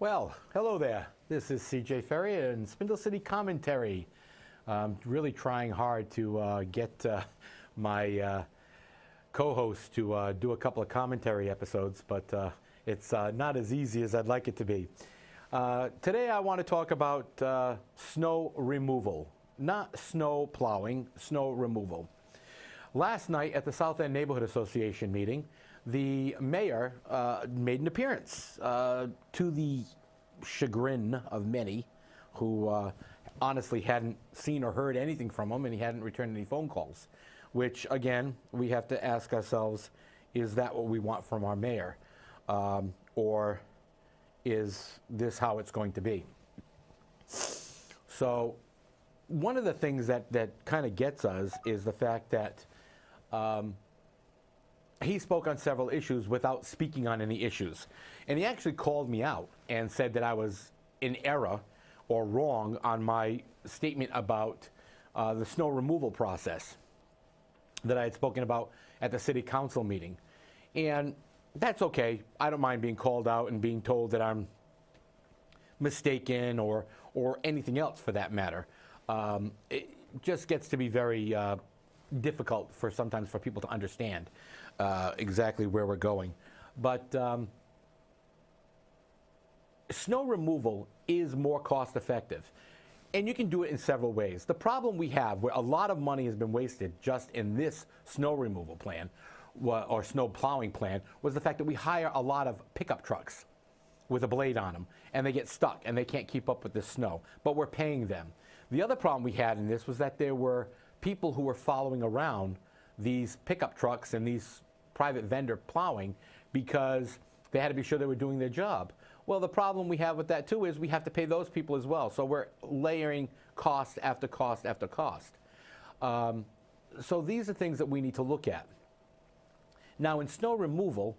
Well, hello there. This is CJ Ferry and Spindle City Commentary. Really trying hard to get my co-host to do a couple of commentary episodes, but it's not as easy as I'd like it to be. Today I want to talk about snow removal, not snow plowing, snow removal. Last night at the South End Neighborhood Association meeting, the mayor made an appearance to the chagrin of many who honestly hadn't seen or heard anything from him, and he hadn't returned any phone calls, which again, we have to ask ourselves, is that what we want from our mayor? Or is this how it's going to be? So one of the things that kind of gets us is the fact that he spoke on several issues without speaking on any issues. And he actually called me out and said that I was in error or wrong on my statement about the snow removal process that I had spoken about at the city council meeting. And that's okay. I don't mind being called out and being told that I'm mistaken or anything else for that matter. It just gets to be very difficult sometimes for people to understand exactly where we're going. But snow removal is more cost effective, and you can do it in several ways. The problem we have, where a lot of money has been wasted just in this snow removal plan or snow plowing plan, was the fact that we hire a lot of pickup trucks with a blade on them, and they get stuck and they can't keep up with the snow, but we're paying them. The other problem we had in this was that there were people who were following around these pickup trucks and these private vendor plowing because they had to be sure they were doing their job. Well, the problem we have with that too is we have to pay those people as well. So we're layering cost after cost after cost. So these are things that we need to look at. Now in snow removal,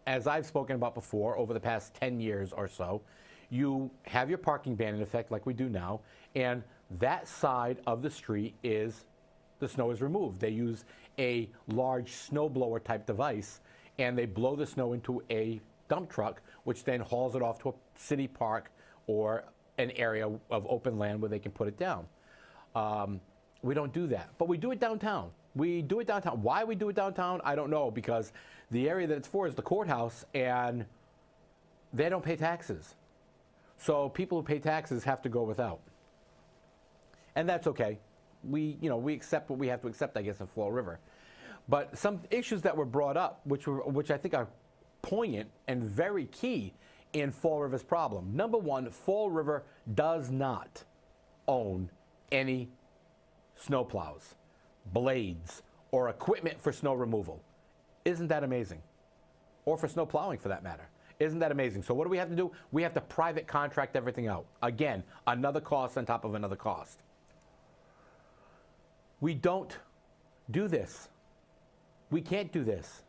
as I've spoken about before over the past 10 years or so, you have your parking ban in effect like we do now, and that side of the street is the snow is removed. They use a large snowblower type device, and they blow the snow into a dump truck, which then hauls it off to a city park or an area of open land where they can put it down. We don't do that, but we do it downtown. We do it downtown. Why we do it downtown, I don't know, because the area that it's for is the courthouse, and they don't pay taxes. So people who pay taxes have to go without. And that's okay. We accept what we have to accept, I guess, in Fall River. But some issues that were brought up, which I think are poignant and very key in Fall River's problem. Number one, Fall River does not own any snowplows, blades, or equipment for snow removal. Isn't that amazing? Or for snow plowing, for that matter. Isn't that amazing? So what do we have to do? We have to private contract everything out. Again, another cost on top of another cost. We don't do this. We can't do this.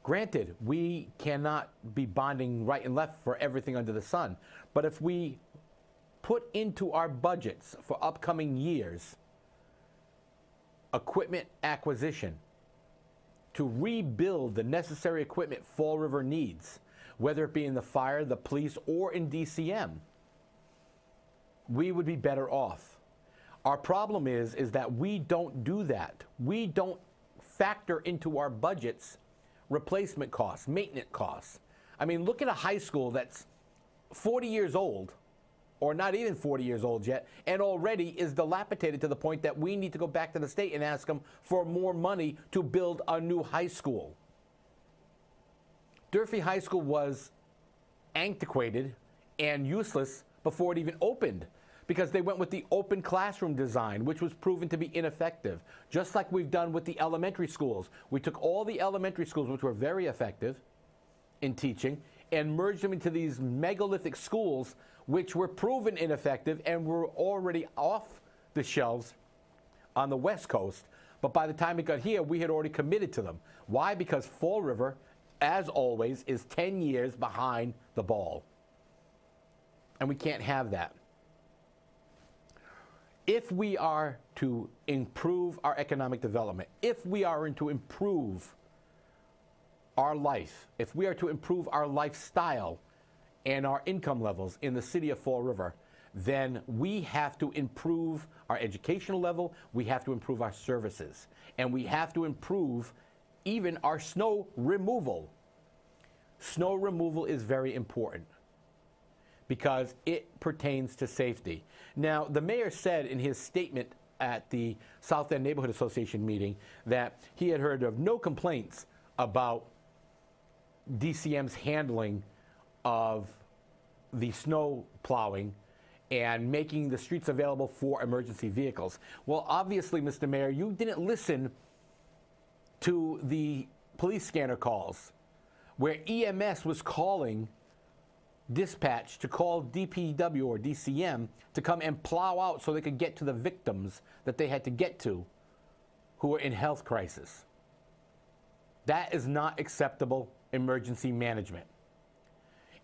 Granted, we cannot be bonding right and left for everything under the sun. But if we put into our budgets for upcoming years equipment acquisition to rebuild the necessary equipment Fall River needs, whether it be in the fire, the police, or in DCM, we would be better off. Our problem is that we don't do that. We don't factor into our budgets replacement costs, maintenance costs. I mean, look at a high school that's 40 years old, or not even 40 years old yet, and already is dilapidated to the point that we need to go back to the state and ask them for more money to build a new high school. Durfee High School was antiquated and useless before it even opened, because they went with the open classroom design, which was proven to be ineffective, just like we've done with the elementary schools. We took all the elementary schools, which were very effective in teaching, and merged them into these megalithic schools, which were proven ineffective and were already off the shelves on the West Coast. But by the time it got here, we had already committed to them. Why? Because Fall River, as always, is 10 years behind the ball. And we can't have that. If we are to improve our economic development, if we are to improve our life, if we are to improve our lifestyle and our income levels in the city of Fall River, then we have to improve our educational level, we have to improve our services, and we have to improve even our snow removal. Snow removal is very important because it pertains to safety. Now, the mayor said in his statement at the South End Neighborhood Association meeting that he had heard of no complaints about DCM's handling of the snow plowing and making the streets available for emergency vehicles. Well, obviously, Mr. Mayor, you didn't listen to the police scanner calls where EMS was calling dispatch to call DPW or DCM to come and plow out so they could get to the victims that they had to get to who were in health crisis. That is not acceptable emergency management.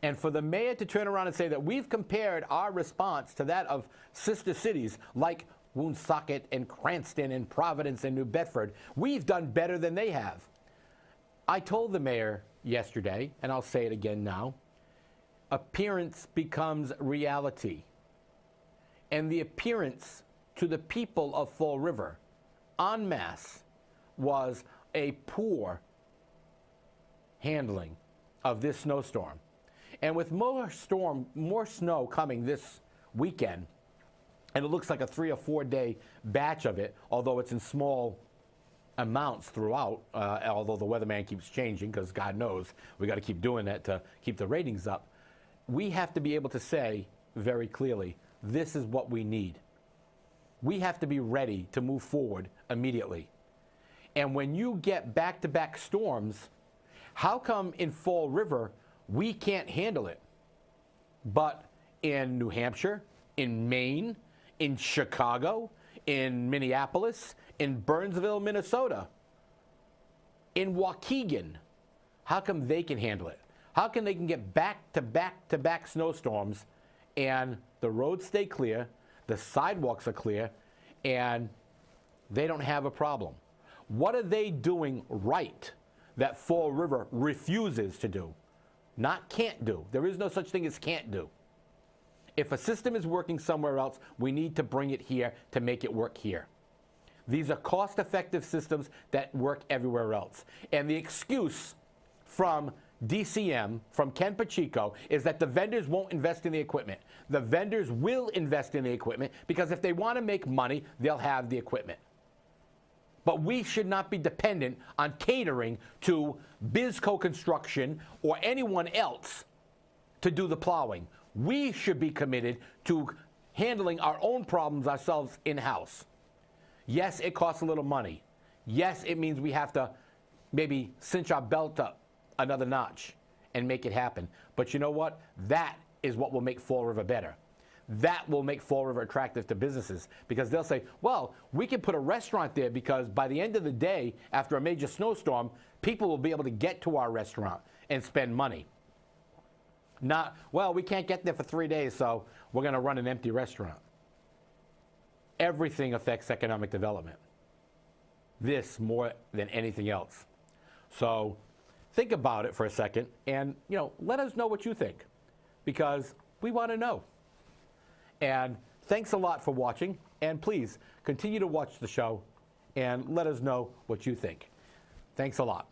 And for the mayor to turn around and say that we've compared our response to that of sister cities like Woonsocket and Cranston and Providence and New Bedford, we've done better than they have. I told the mayor yesterday, and I'll say it again now, appearance becomes reality. And the appearance to the people of Fall River, en masse, was a poor handling of this snowstorm. And with more snow coming this weekend, and it looks like a 3 or 4 day batch of it, although it's in small amounts throughout, although the weatherman keeps changing, because God knows we got to keep doing that to keep the ratings up. We have to be able to say very clearly, this is what we need. We have to be ready to move forward immediately. And when you get back-to-back storms, how come in Fall River we can't handle it? But in New Hampshire, in Maine, in Chicago, in Minneapolis, in Burnsville, Minnesota, in Waukegan, how come they can handle it? How come they can get back-to-back-to-back snowstorms and the roads stay clear, the sidewalks are clear, and they don't have a problem? What are they doing right that Fall River refuses to do? Not can't do. There is no such thing as can't do. If a system is working somewhere else, we need to bring it here to make it work here. These are cost-effective systems that work everywhere else. And the excuse from DCM, from Ken Pacheco, is that the vendors won't invest in the equipment. The vendors will invest in the equipment because if they want to make money, they'll have the equipment. But we should not be dependent on catering to Bizco Construction or anyone else to do the plowing. We should be committed to handling our own problems ourselves in-house. Yes, it costs a little money. Yes, it means we have to maybe cinch our belt up another notch and make it happen. But you know what? That is what will make Fall River better. That will make Fall River attractive to businesses because they'll say, well, we can put a restaurant there because by the end of the day, after a major snowstorm, people will be able to get to our restaurant and spend money. Not, well, we can't get there for 3 days, so we're going to run an empty restaurant. Everything affects economic development. This more than anything else. So think about it for a second and, let us know what you think because we want to know. And thanks a lot for watching, and please continue to watch the show and let us know what you think. Thanks a lot.